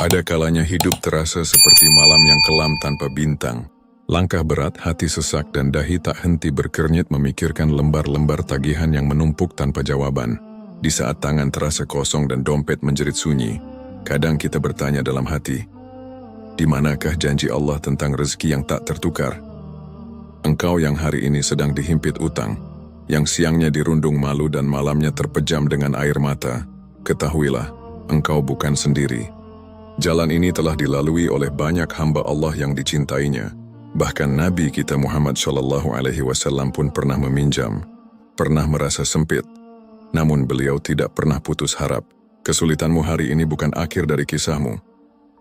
Ada kalanya hidup terasa seperti malam yang kelam tanpa bintang. Langkah berat, hati sesak, dan dahi tak henti berkernyit memikirkan lembar-lembar tagihan yang menumpuk tanpa jawaban. Di saat tangan terasa kosong dan dompet menjerit sunyi, kadang kita bertanya dalam hati, di manakah janji Allah tentang rezeki yang tak tertukar? Engkau yang hari ini sedang dihimpit utang, yang siangnya dirundung malu dan malamnya terpejam dengan air mata, ketahuilah, engkau bukan sendiri. Jalan ini telah dilalui oleh banyak hamba Allah yang dicintainya. Bahkan Nabi kita Muhammad SAW pun pernah meminjam, pernah merasa sempit. Namun beliau tidak pernah putus harap. Kesulitanmu hari ini bukan akhir dari kisahmu.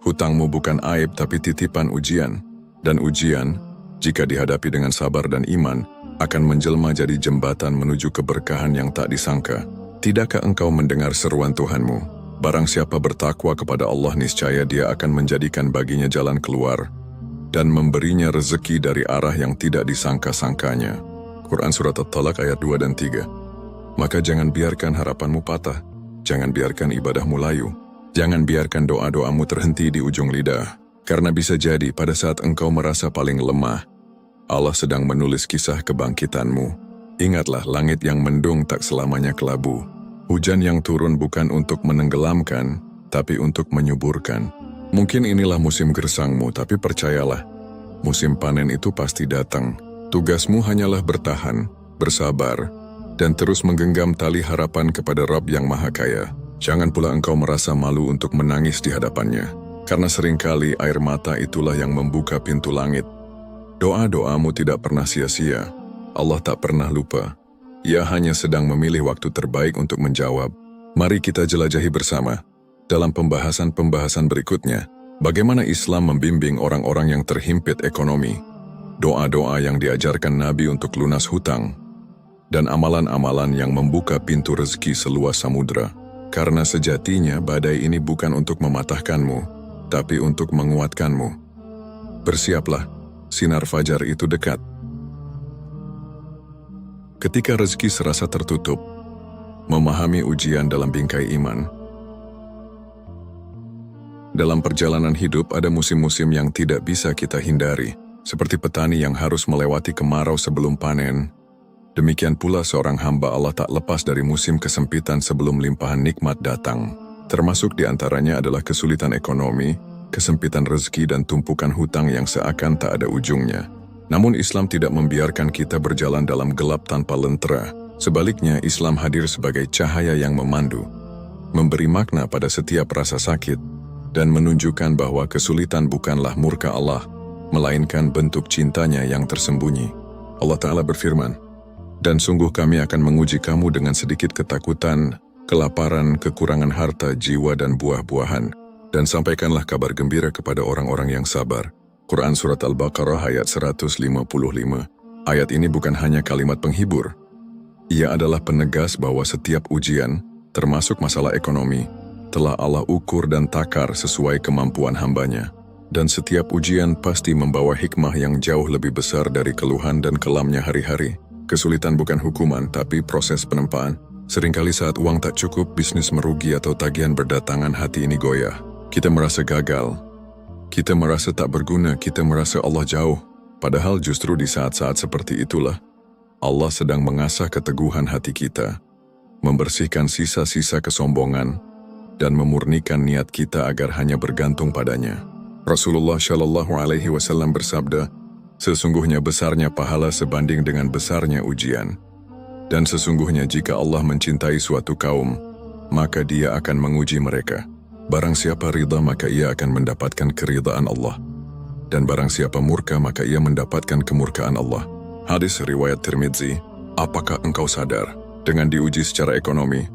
Hutangmu bukan aib tapi titipan ujian. Dan ujian, jika dihadapi dengan sabar dan iman, akan menjelma jadi jembatan menuju keberkahan yang tak disangka. Tidakkah engkau mendengar seruan Tuhanmu? Barang siapa bertakwa kepada Allah, niscaya Dia akan menjadikan baginya jalan keluar dan memberinya rezeki dari arah yang tidak disangka-sangkanya. Quran Surat At-Talaq ayat 2 dan 3. Maka jangan biarkan harapanmu patah, jangan biarkan ibadahmu layu, jangan biarkan doa-doamu terhenti di ujung lidah. Karena bisa jadi pada saat engkau merasa paling lemah, Allah sedang menulis kisah kebangkitanmu. Ingatlah, langit yang mendung tak selamanya kelabu. Hujan yang turun bukan untuk menenggelamkan, tapi untuk menyuburkan. Mungkin inilah musim gersangmu, tapi percayalah, musim panen itu pasti datang. Tugasmu hanyalah bertahan, bersabar, dan terus menggenggam tali harapan kepada Rabb yang Maha Kaya. Jangan pula engkau merasa malu untuk menangis di hadapannya, karena seringkali air mata itulah yang membuka pintu langit. Doa-doamu tidak pernah sia-sia. Allah tak pernah lupa. Ia hanya sedang memilih waktu terbaik untuk menjawab. Mari kita jelajahi bersama, dalam pembahasan-pembahasan berikutnya, bagaimana Islam membimbing orang-orang yang terhimpit ekonomi, doa-doa yang diajarkan Nabi untuk lunas hutang, dan amalan-amalan yang membuka pintu rezeki seluas samudra. Karena sejatinya badai ini bukan untuk mematahkanmu, tapi untuk menguatkanmu. Bersiaplah, sinar fajar itu dekat. Ketika rezeki serasa tertutup, memahami ujian dalam bingkai iman. Dalam perjalanan hidup ada musim-musim yang tidak bisa kita hindari, seperti petani yang harus melewati kemarau sebelum panen. Demikian pula seorang hamba Allah tak lepas dari musim kesempitan sebelum limpahan nikmat datang. Termasuk di antaranya adalah kesulitan ekonomi, kesempitan rezeki, dan tumpukan hutang yang seakan tak ada ujungnya. Namun Islam tidak membiarkan kita berjalan dalam gelap tanpa lentera. Sebaliknya, Islam hadir sebagai cahaya yang memandu, memberi makna pada setiap rasa sakit, dan menunjukkan bahwa kesulitan bukanlah murka Allah, melainkan bentuk cintanya yang tersembunyi. Allah Ta'ala berfirman, "Dan sungguh kami akan menguji kamu dengan sedikit ketakutan, kelaparan, kekurangan harta, jiwa, dan buah-buahan. Dan sampaikanlah kabar gembira kepada orang-orang yang sabar." Quran Surat Al-Baqarah ayat 155. Ayat ini bukan hanya kalimat penghibur. Ia adalah penegas bahwa setiap ujian, termasuk masalah ekonomi, telah Allah ukur dan takar sesuai kemampuan hambanya. Dan setiap ujian pasti membawa hikmah yang jauh lebih besar dari keluhan dan kelamnya hari-hari. Kesulitan bukan hukuman, tapi proses penempaan. Seringkali saat uang tak cukup, bisnis merugi, atau tagihan berdatangan, hati ini goyah. Kita merasa gagal. Kita merasa tak berguna, kita merasa Allah jauh. Padahal justru di saat-saat seperti itulah, Allah sedang mengasah keteguhan hati kita, membersihkan sisa-sisa kesombongan, dan memurnikan niat kita agar hanya bergantung padanya. Rasulullah SAW bersabda, "Sesungguhnya besarnya pahala sebanding dengan besarnya ujian. Dan sesungguhnya jika Allah mencintai suatu kaum, maka Dia akan menguji mereka. Barang siapa ridha maka ia akan mendapatkan keridhaan Allah. Dan barang siapa murka maka ia mendapatkan kemurkaan Allah." Hadis riwayat Tirmidzi. Apakah engkau sadar, dengan diuji secara ekonomi,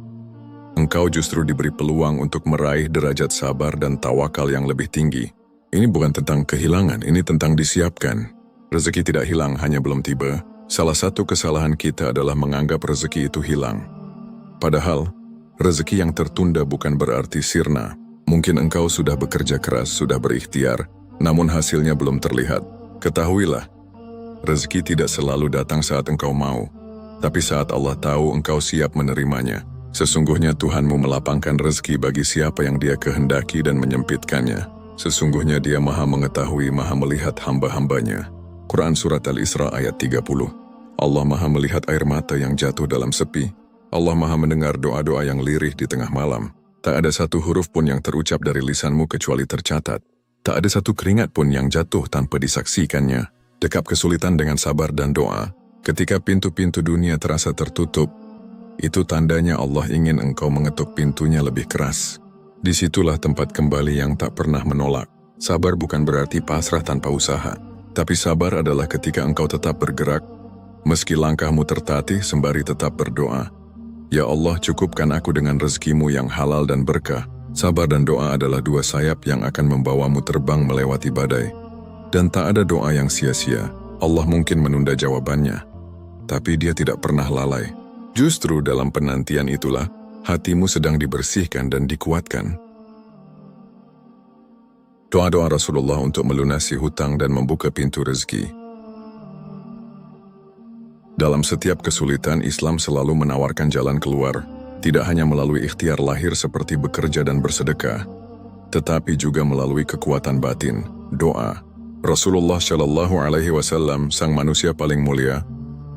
engkau justru diberi peluang untuk meraih derajat sabar dan tawakal yang lebih tinggi. Ini bukan tentang kehilangan, ini tentang disiapkan. Rezeki tidak hilang, hanya belum tiba. Salah satu kesalahan kita adalah menganggap rezeki itu hilang. Padahal, rezeki yang tertunda bukan berarti sirna. Mungkin engkau sudah bekerja keras, sudah berikhtiar, namun hasilnya belum terlihat. Ketahuilah, rezeki tidak selalu datang saat engkau mau, tapi saat Allah tahu engkau siap menerimanya. Sesungguhnya Tuhanmu melapangkan rezeki bagi siapa yang Dia kehendaki dan menyempitkannya. Sesungguhnya Dia Maha mengetahui, Maha melihat hamba-hambanya. Quran Surat Al-Isra ayat 30. Allah Maha melihat air mata yang jatuh dalam sepi. Allah Maha mendengar doa-doa yang lirih di tengah malam. Tak ada satu huruf pun yang terucap dari lisanmu kecuali tercatat. Tak ada satu keringat pun yang jatuh tanpa disaksikannya. Dekap kesulitan dengan sabar dan doa. Ketika pintu-pintu dunia terasa tertutup, itu tandanya Allah ingin engkau mengetuk pintunya lebih keras. Disitulah tempat kembali yang tak pernah menolak. Sabar bukan berarti pasrah tanpa usaha. Tapi sabar adalah ketika engkau tetap bergerak, meski langkahmu tertatih sembari tetap berdoa. Ya Allah, cukupkan aku dengan rezekimu yang halal dan berkah. Sabar dan doa adalah dua sayap yang akan membawamu terbang melewati badai. Dan tak ada doa yang sia-sia. Allah mungkin menunda jawabannya, tapi Dia tidak pernah lalai. Justru dalam penantian itulah, hatimu sedang dibersihkan dan dikuatkan. Doa-doa Rasulullah untuk melunasi hutang dan membuka pintu rezeki. Dalam setiap kesulitan, Islam selalu menawarkan jalan keluar, tidak hanya melalui ikhtiar lahir seperti bekerja dan bersedekah, tetapi juga melalui kekuatan batin, doa. Rasulullah Shallallahu Alaihi Wasallam, sang manusia paling mulia,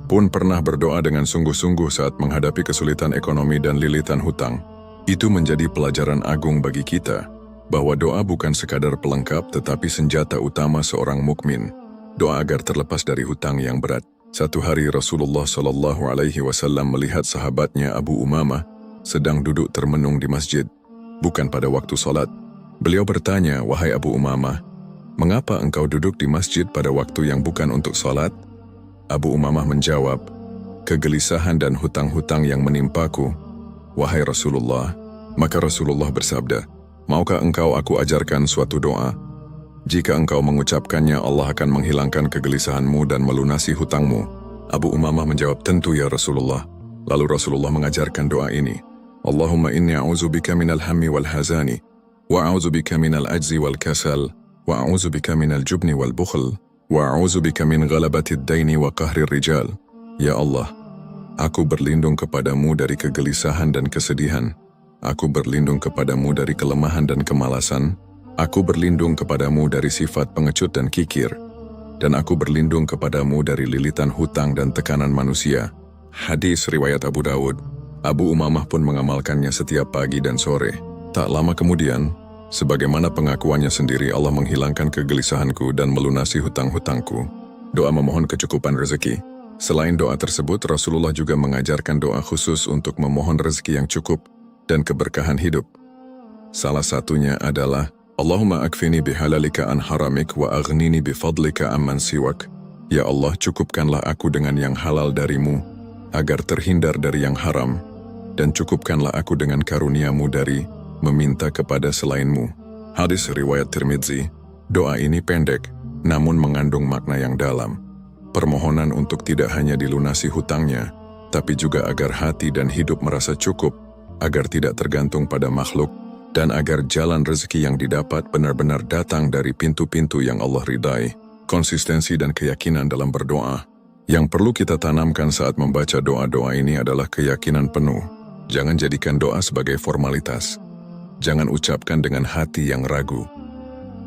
pun pernah berdoa dengan sungguh-sungguh saat menghadapi kesulitan ekonomi dan lilitan hutang. Itu menjadi pelajaran agung bagi kita, bahwa doa bukan sekadar pelengkap tetapi senjata utama seorang mukmin. Doa agar terlepas dari hutang yang berat. Satu hari Rasulullah Shallallahu Alaihi Wasallam melihat sahabatnya Abu Umamah sedang duduk termenung di masjid, bukan pada waktu salat. Beliau bertanya, "Wahai Abu Umamah, mengapa engkau duduk di masjid pada waktu yang bukan untuk salat?" Abu Umamah menjawab, "Kegelisahan dan hutang-hutang yang menimpaku, wahai Rasulullah." Maka Rasulullah bersabda, "Maukah engkau aku ajarkan suatu doa? Jika engkau mengucapkannya, Allah akan menghilangkan kegelisahanmu dan melunasi hutangmu." Abu Umamah menjawab, "Tentu ya Rasulullah." Lalu Rasulullah mengajarkan doa ini, "Allahumma inni a'udzubika minal hammi wal hazani, wa a'udzubika minal ajzi wal kasal, wa a'udzubika minal jubni wal bukhl, wa a'udzubika min ghalabatid daini wa qahrir rijal." Ya Allah, aku berlindung kepadamu dari kegelisahan dan kesedihan. Aku berlindung kepadamu dari kelemahan dan kemalasan. Aku berlindung kepadamu dari sifat pengecut dan kikir. Dan aku berlindung kepadamu dari lilitan hutang dan tekanan manusia. Hadis riwayat Abu Dawud. Abu Umamah pun mengamalkannya setiap pagi dan sore. Tak lama kemudian, sebagaimana pengakuannya sendiri, Allah menghilangkan kegelisahanku dan melunasi hutang-hutangku. Doa memohon kecukupan rezeki. Selain doa tersebut, Rasulullah juga mengajarkan doa khusus untuk memohon rezeki yang cukup dan keberkahan hidup. Salah satunya adalah, Allahumma akfini bihalalika an haramik wa aghnini bifadlika amman siwak. Ya Allah, cukupkanlah aku dengan yang halal darimu, agar terhindar dari yang haram, dan cukupkanlah aku dengan karuniamu dari meminta kepada selainmu. Hadis riwayat Tirmidzi. Doa ini pendek, namun mengandung makna yang dalam. Permohonan untuk tidak hanya dilunasi hutangnya, tapi juga agar hati dan hidup merasa cukup, agar tidak tergantung pada makhluk, dan agar jalan rezeki yang didapat benar-benar datang dari pintu-pintu yang Allah ridai. Konsistensi dan keyakinan dalam berdoa. Yang perlu kita tanamkan saat membaca doa-doa ini adalah keyakinan penuh. Jangan jadikan doa sebagai formalitas. Jangan ucapkan dengan hati yang ragu.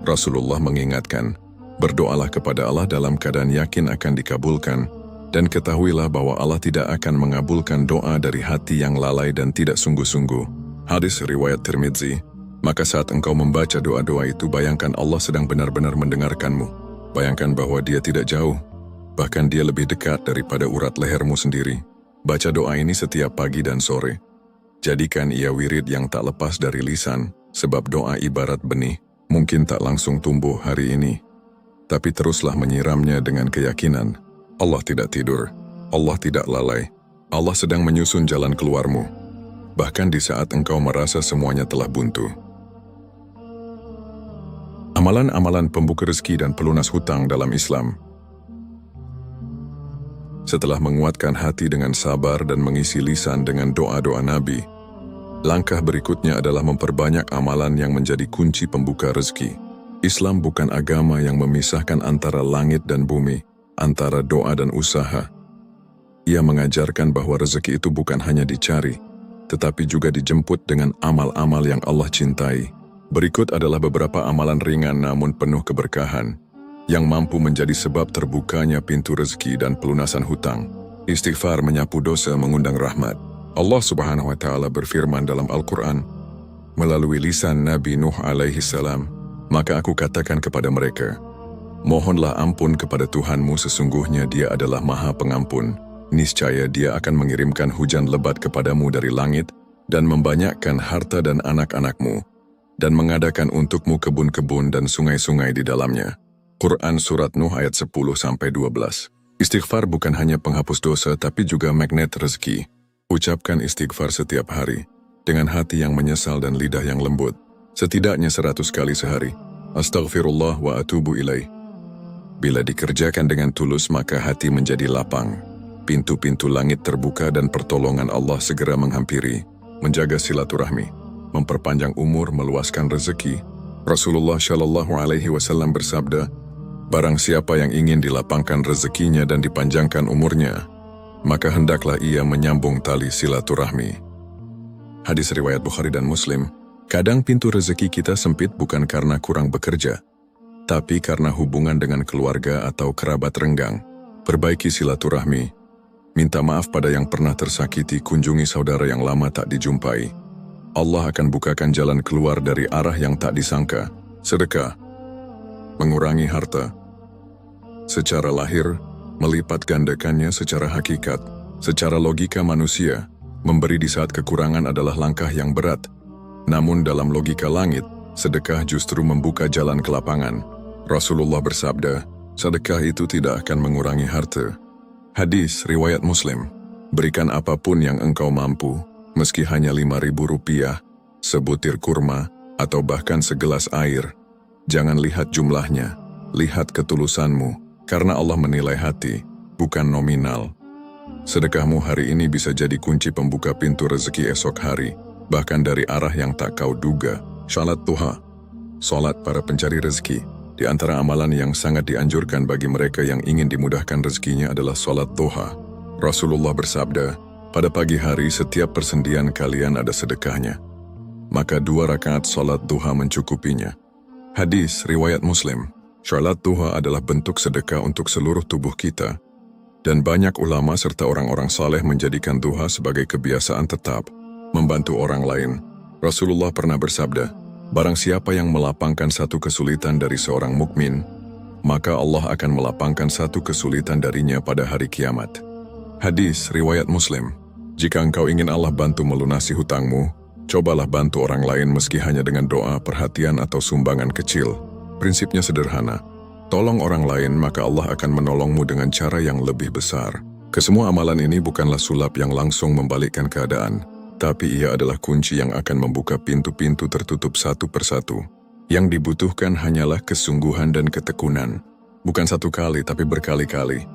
Rasulullah mengingatkan, berdoalah kepada Allah dalam keadaan yakin akan dikabulkan, dan ketahuilah bahwa Allah tidak akan mengabulkan doa dari hati yang lalai dan tidak sungguh-sungguh. Hadis riwayat Tirmidzi. Maka saat engkau membaca doa-doa itu, bayangkan Allah sedang benar-benar mendengarkanmu. Bayangkan bahwa Dia tidak jauh, bahkan Dia lebih dekat daripada urat lehermu sendiri. Baca doa ini setiap pagi dan sore. Jadikan ia wirid yang tak lepas dari lisan, sebab doa ibarat benih, mungkin tak langsung tumbuh hari ini, tapi teruslah menyiramnya dengan keyakinan. Allah tidak tidur, Allah tidak lalai, Allah sedang menyusun jalan keluarmu, bahkan di saat engkau merasa semuanya telah buntu. Amalan-amalan pembuka rezeki dan pelunas hutang dalam Islam. Setelah menguatkan hati dengan sabar dan mengisi lisan dengan doa-doa Nabi, langkah berikutnya adalah memperbanyak amalan yang menjadi kunci pembuka rezeki. Islam bukan agama yang memisahkan antara langit dan bumi, antara doa dan usaha. Ia mengajarkan bahwa rezeki itu bukan hanya dicari, tetapi juga dijemput dengan amal-amal yang Allah cintai. Berikut adalah beberapa amalan ringan namun penuh keberkahan, yang mampu menjadi sebab terbukanya pintu rezeki dan pelunasan hutang. Istighfar menyapu dosa mengundang rahmat. Allah Subhanahu wa Ta'ala berfirman dalam Al-Quran, melalui lisan Nabi Nuh alaihi salam, maka aku katakan kepada mereka, mohonlah ampun kepada Tuhanmu, sesungguhnya Dia adalah Maha Pengampun. Niscaya Dia akan mengirimkan hujan lebat kepadamu dari langit dan membanyakkan harta dan anak-anakmu, dan mengadakan untukmu kebun-kebun dan sungai-sungai di dalamnya. Quran Surat Nuh ayat 10-12. Istighfar bukan hanya penghapus dosa tapi juga magnet rezeki. Ucapkan istighfar setiap hari, dengan hati yang menyesal dan lidah yang lembut, setidaknya 100 kali sehari. Astaghfirullah wa atubu ilaih. Bila dikerjakan dengan tulus maka hati menjadi lapang. Pintu-pintu langit terbuka dan pertolongan Allah segera menghampiri. Menjaga silaturahmi, memperpanjang umur, meluaskan rezeki. Rasulullah Shallallahu Alaihi Wasallam bersabda, barang siapa yang ingin dilapangkan rezekinya dan dipanjangkan umurnya, maka hendaklah ia menyambung tali silaturahmi. Hadis riwayat Bukhari dan Muslim. Kadang pintu rezeki kita sempit bukan karena kurang bekerja, tapi karena hubungan dengan keluarga atau kerabat renggang. Perbaiki silaturahmi, minta maaf pada yang pernah tersakiti, kunjungi saudara yang lama tak dijumpai. Allah akan bukakan jalan keluar dari arah yang tak disangka. Sedekah, mengurangi harta secara lahir, melipat gandakannya secara hakikat. Secara logika manusia, memberi di saat kekurangan adalah langkah yang berat. Namun dalam logika langit, sedekah justru membuka jalan ke lapangan. Rasulullah bersabda, sedekah itu tidak akan mengurangi harta. Hadis riwayat Muslim. Berikan apapun yang engkau mampu, meski hanya Rp5.000, sebutir kurma, atau bahkan segelas air. Jangan lihat jumlahnya, lihat ketulusanmu, karena Allah menilai hati, bukan nominal. Sedekahmu hari ini bisa jadi kunci pembuka pintu rezeki esok hari, bahkan dari arah yang tak kau duga. Salat duha, salat para pencari rezeki. Di antara amalan yang sangat dianjurkan bagi mereka yang ingin dimudahkan rezekinya adalah salat duha. Rasulullah bersabda, pada pagi hari setiap persendian kalian ada sedekahnya, maka 2 rakaat salat duha mencukupinya. Hadis riwayat Muslim. Salat duha adalah bentuk sedekah untuk seluruh tubuh kita, dan banyak ulama serta orang-orang saleh menjadikan duha sebagai kebiasaan tetap, membantu orang lain. Rasulullah pernah bersabda, barang siapa yang melapangkan satu kesulitan dari seorang mukmin, maka Allah akan melapangkan satu kesulitan darinya pada hari kiamat. Hadis riwayat Muslim. Jika engkau ingin Allah bantu melunasi hutangmu, cobalah bantu orang lain meski hanya dengan doa, perhatian atau sumbangan kecil. Prinsipnya sederhana. Tolong orang lain maka Allah akan menolongmu dengan cara yang lebih besar. Kesemua amalan ini bukanlah sulap yang langsung membalikkan keadaan, tapi ia adalah kunci yang akan membuka pintu-pintu tertutup satu persatu. Yang dibutuhkan hanyalah kesungguhan dan ketekunan. Bukan satu kali tapi berkali-kali.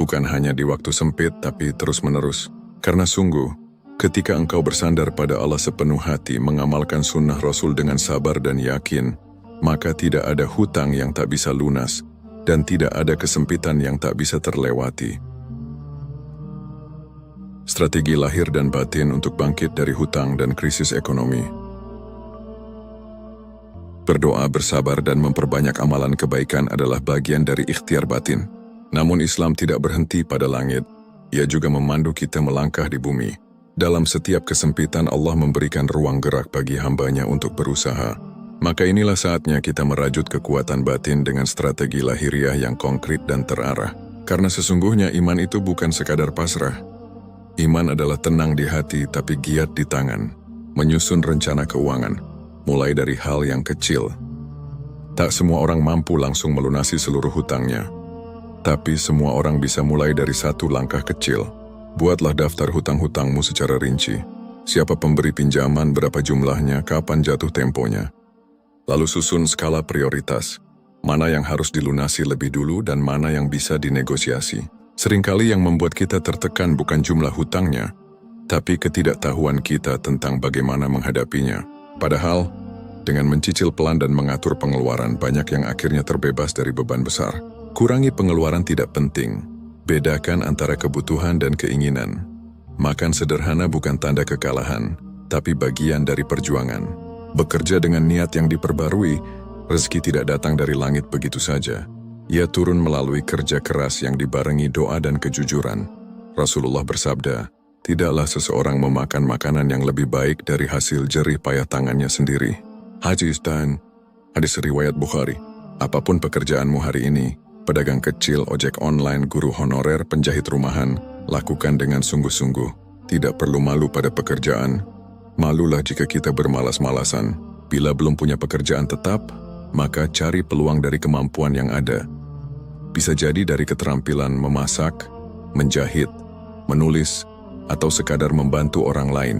Bukan hanya di waktu sempit tapi terus-menerus. Karena sungguh, ketika engkau bersandar pada Allah sepenuh hati, mengamalkan sunnah Rasul dengan sabar dan yakin, maka tidak ada hutang yang tak bisa lunas, dan tidak ada kesempitan yang tak bisa terlewati. Strategi lahir dan batin untuk bangkit dari hutang dan krisis ekonomi. Berdoa, bersabar, dan memperbanyak amalan kebaikan adalah bagian dari ikhtiar batin. Namun Islam tidak berhenti pada langit. Ia juga memandu kita melangkah di bumi. Dalam setiap kesempitan Allah memberikan ruang gerak bagi hambanya untuk berusaha. Maka inilah saatnya kita merajut kekuatan batin dengan strategi lahiriah yang konkret dan terarah. Karena sesungguhnya iman itu bukan sekadar pasrah. Iman adalah tenang di hati tapi giat di tangan. Menyusun rencana keuangan, mulai dari hal yang kecil. Tak semua orang mampu langsung melunasi seluruh hutangnya. Tapi semua orang bisa mulai dari satu langkah kecil. Buatlah daftar hutang-hutangmu secara rinci. Siapa pemberi pinjaman, berapa jumlahnya, kapan jatuh temponya. Lalu susun skala prioritas, mana yang harus dilunasi lebih dulu dan mana yang bisa dinegosiasi. Seringkali yang membuat kita tertekan bukan jumlah hutangnya, tapi ketidaktahuan kita tentang bagaimana menghadapinya. Padahal, dengan mencicil pelan dan mengatur pengeluaran, banyak yang akhirnya terbebas dari beban besar. Kurangi pengeluaran tidak penting, bedakan antara kebutuhan dan keinginan. Makan sederhana bukan tanda kekalahan, tapi bagian dari perjuangan. Bekerja dengan niat yang diperbarui, rezeki tidak datang dari langit begitu saja. Ia turun melalui kerja keras yang dibarengi doa dan kejujuran. Rasulullah bersabda, tidaklah seseorang memakan makanan yang lebih baik dari hasil jerih payah tangannya sendiri. Hadis riwayat Bukhari. Apapun pekerjaanmu hari ini, pedagang kecil, ojek online, guru honorer, penjahit rumahan, lakukan dengan sungguh-sungguh. Tidak perlu malu pada pekerjaan. Malulah jika kita bermalas-malasan. Bila belum punya pekerjaan tetap, maka cari peluang dari kemampuan yang ada. Bisa jadi dari keterampilan memasak, menjahit, menulis, atau sekadar membantu orang lain.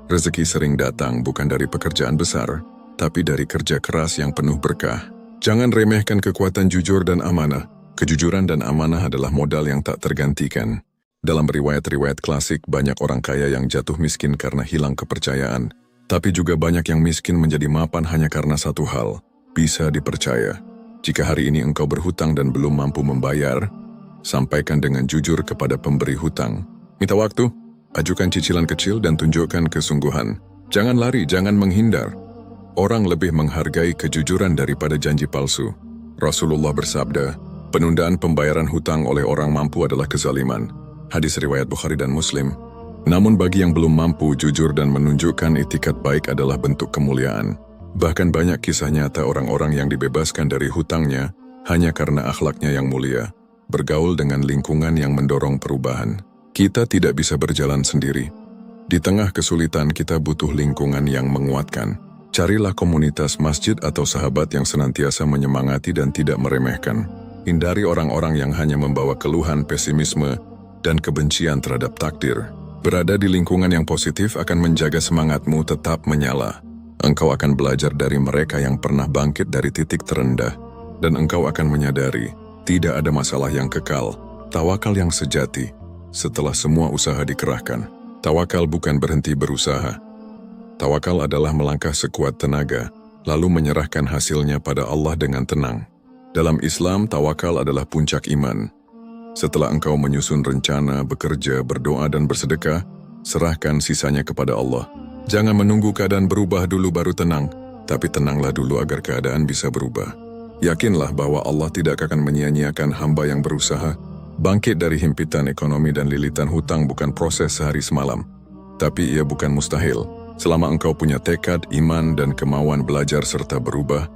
Rezeki sering datang bukan dari pekerjaan besar, tapi dari kerja keras yang penuh berkah. Jangan remehkan kekuatan jujur dan amanah. Kejujuran dan amanah adalah modal yang tak tergantikan. Dalam riwayat-riwayat klasik, banyak orang kaya yang jatuh miskin karena hilang kepercayaan. Tapi juga banyak yang miskin menjadi mapan hanya karena satu hal, bisa dipercaya. Jika hari ini engkau berhutang dan belum mampu membayar, sampaikan dengan jujur kepada pemberi hutang. Minta waktu, ajukan cicilan kecil dan tunjukkan kesungguhan. Jangan lari, jangan menghindar. Orang lebih menghargai kejujuran daripada janji palsu. Rasulullah bersabda, penundaan pembayaran hutang oleh orang mampu adalah kezaliman. Hadis riwayat Bukhari dan Muslim. Namun bagi yang belum mampu, jujur dan menunjukkan itikat baik adalah bentuk kemuliaan. Bahkan banyak kisah nyata orang-orang yang dibebaskan dari hutangnya hanya karena akhlaknya yang mulia, bergaul dengan lingkungan yang mendorong perubahan. Kita tidak bisa berjalan sendiri. Di tengah kesulitan kita butuh lingkungan yang menguatkan. Carilah komunitas masjid atau sahabat yang senantiasa menyemangati dan tidak meremehkan. Hindari orang-orang yang hanya membawa keluhan, pesimisme, dan kebencian terhadap takdir. Berada di lingkungan yang positif akan menjaga semangatmu tetap menyala. Engkau akan belajar dari mereka yang pernah bangkit dari titik terendah, dan engkau akan menyadari, tidak ada masalah yang kekal, tawakal yang sejati, setelah semua usaha dikerahkan. Tawakal bukan berhenti berusaha. Tawakal adalah melangkah sekuat tenaga, lalu menyerahkan hasilnya pada Allah dengan tenang. Dalam Islam, tawakal adalah puncak iman. Setelah engkau menyusun rencana, bekerja, berdoa, dan bersedekah, serahkan sisanya kepada Allah. Jangan menunggu keadaan berubah dulu baru tenang, tapi tenanglah dulu agar keadaan bisa berubah. Yakinlah bahwa Allah tidak akan menyia-nyiakan hamba yang berusaha. Bangkit dari himpitan ekonomi dan lilitan hutang bukan proses sehari semalam, tapi ia bukan mustahil. Selama engkau punya tekad, iman, dan kemauan belajar serta berubah,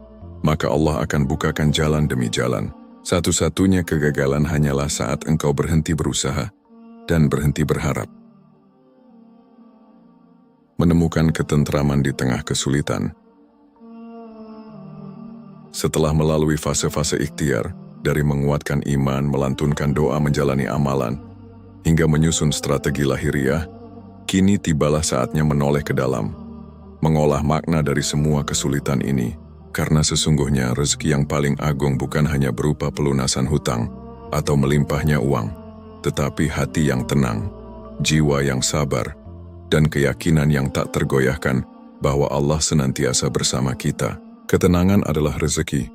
maka Allah akan bukakan jalan demi jalan. Satu-satunya kegagalan hanyalah saat engkau berhenti berusaha dan berhenti berharap. Menemukan ketentraman di tengah kesulitan. Setelah melalui fase-fase ikhtiar, dari menguatkan iman, melantunkan doa, menjalani amalan, hingga menyusun strategi lahiriah, kini tibalah saatnya menoleh ke dalam, mengolah makna dari semua kesulitan ini, karena sesungguhnya rezeki yang paling agung bukan hanya berupa pelunasan hutang atau melimpahnya uang, tetapi hati yang tenang, jiwa yang sabar, dan keyakinan yang tak tergoyahkan bahwa Allah senantiasa bersama kita. Ketenangan adalah rezeki.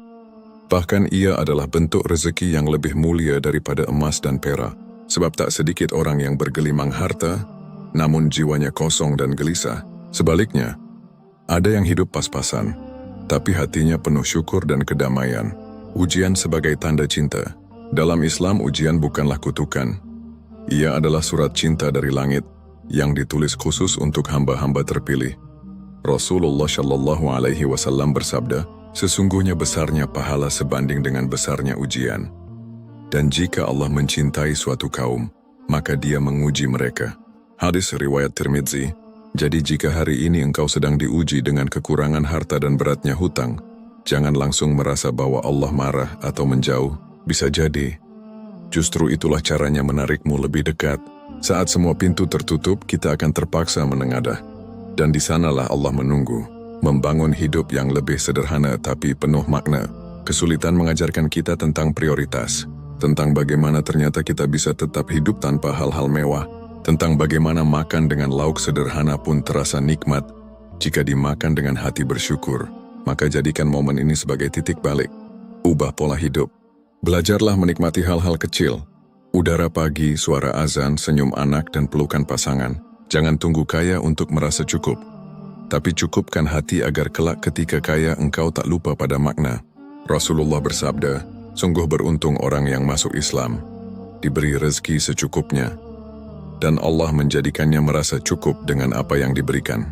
Bahkan ia adalah bentuk rezeki yang lebih mulia daripada emas dan perak. Sebab tak sedikit orang yang bergelimang harta, namun jiwanya kosong dan gelisah. Sebaliknya, ada yang hidup pas-pasan, tapi hatinya penuh syukur dan kedamaian. Ujian sebagai tanda cinta. Dalam Islam, ujian bukanlah kutukan. Ia adalah surat cinta dari langit, yang ditulis khusus untuk hamba-hamba terpilih. Rasulullah Shallallahu Alaihi Wasallam bersabda, sesungguhnya besarnya pahala sebanding dengan besarnya ujian. Dan jika Allah mencintai suatu kaum, maka Dia menguji mereka. Hadis riwayat Tirmidzi. Jadi jika hari ini engkau sedang diuji dengan kekurangan harta dan beratnya hutang, jangan langsung merasa bahwa Allah marah atau menjauh. Bisa jadi, justru itulah caranya menarikmu lebih dekat. Saat semua pintu tertutup, kita akan terpaksa menengadah. Dan di sanalah Allah menunggu, membangun hidup yang lebih sederhana tapi penuh makna. Kesulitan mengajarkan kita tentang prioritas, tentang bagaimana ternyata kita bisa tetap hidup tanpa hal-hal mewah, tentang bagaimana makan dengan lauk sederhana pun terasa nikmat. Jika dimakan dengan hati bersyukur, maka jadikan momen ini sebagai titik balik. Ubah pola hidup. Belajarlah menikmati hal-hal kecil. Udara pagi, suara azan, senyum anak, dan pelukan pasangan. Jangan tunggu kaya untuk merasa cukup. Tapi cukupkan hati agar kelak ketika kaya engkau tak lupa pada makna. Rasulullah bersabda, sungguh beruntung orang yang masuk Islam, diberi rezeki secukupnya, dan Allah menjadikannya merasa cukup dengan apa yang diberikan.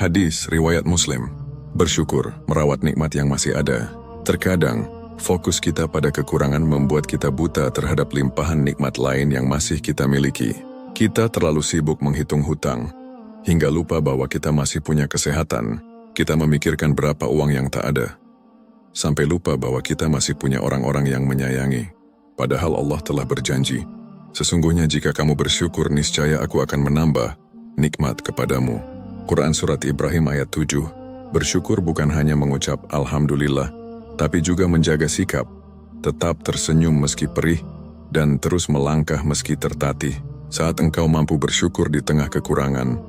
Hadis riwayat Muslim. Bersyukur, merawat nikmat yang masih ada. Terkadang, fokus kita pada kekurangan membuat kita buta terhadap limpahan nikmat lain yang masih kita miliki. Kita terlalu sibuk menghitung hutang, hingga lupa bahwa kita masih punya kesehatan. Kita memikirkan berapa uang yang tak ada, sampai lupa bahwa kita masih punya orang-orang yang menyayangi. Padahal Allah telah berjanji, sesungguhnya jika kamu bersyukur, niscaya aku akan menambah nikmat kepadamu. Quran Surat Ibrahim ayat 7. Bersyukur bukan hanya mengucap Alhamdulillah, tapi juga menjaga sikap, tetap tersenyum meski perih, dan terus melangkah meski tertatih. Saat engkau mampu bersyukur di tengah kekurangan,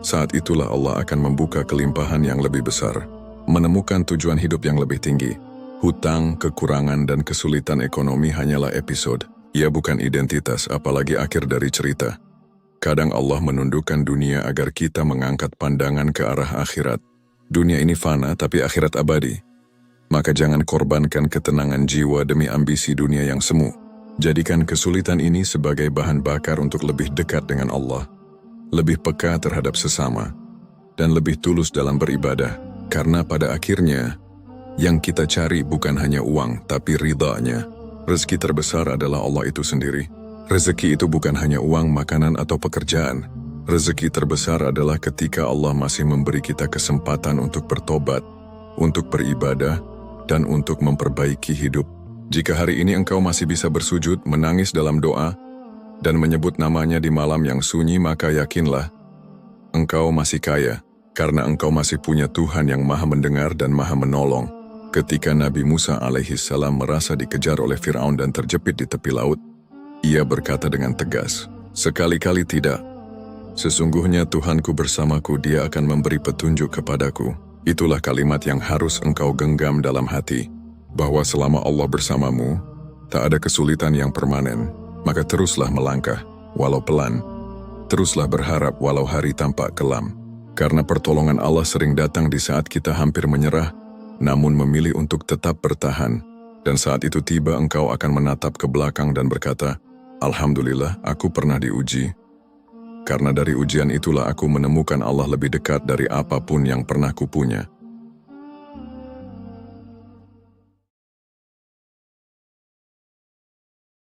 saat itulah Allah akan membuka kelimpahan yang lebih besar, menemukan tujuan hidup yang lebih tinggi. Hutang, kekurangan, dan kesulitan ekonomi hanyalah episode. Ia bukan identitas, apalagi akhir dari cerita. Kadang Allah menundukkan dunia agar kita mengangkat pandangan ke arah akhirat. Dunia ini fana, tapi akhirat abadi. Maka jangan korbankan ketenangan jiwa demi ambisi dunia yang semu. Jadikan kesulitan ini sebagai bahan bakar untuk lebih dekat dengan Allah, lebih peka terhadap sesama, dan lebih tulus dalam beribadah. Karena pada akhirnya, yang kita cari bukan hanya uang, tapi ridhanya. Rezeki terbesar adalah Allah itu sendiri. Rezeki itu bukan hanya uang, makanan, atau pekerjaan. Rezeki terbesar adalah ketika Allah masih memberi kita kesempatan untuk bertobat, untuk beribadah, dan untuk memperbaiki hidup. Jika hari ini engkau masih bisa bersujud, menangis dalam doa, dan menyebut namanya di malam yang sunyi, maka yakinlah, engkau masih kaya, karena engkau masih punya Tuhan yang maha mendengar dan maha menolong. Ketika Nabi Musa alaihissalam merasa dikejar oleh Fir'aun dan terjepit di tepi laut, ia berkata dengan tegas, "Sekali-kali tidak. Sesungguhnya Tuhanku bersamaku, Dia akan memberi petunjuk kepadaku." Itulah kalimat yang harus engkau genggam dalam hati, bahwa selama Allah bersamamu, tak ada kesulitan yang permanen. Maka teruslah melangkah, walau pelan. Teruslah berharap walau hari tampak kelam. Karena pertolongan Allah sering datang di saat kita hampir menyerah, namun memilih untuk tetap bertahan. Dan saat itu tiba, engkau akan menatap ke belakang dan berkata, "Alhamdulillah, aku pernah diuji. Karena dari ujian itulah aku menemukan Allah lebih dekat dari apapun yang pernah kupunya."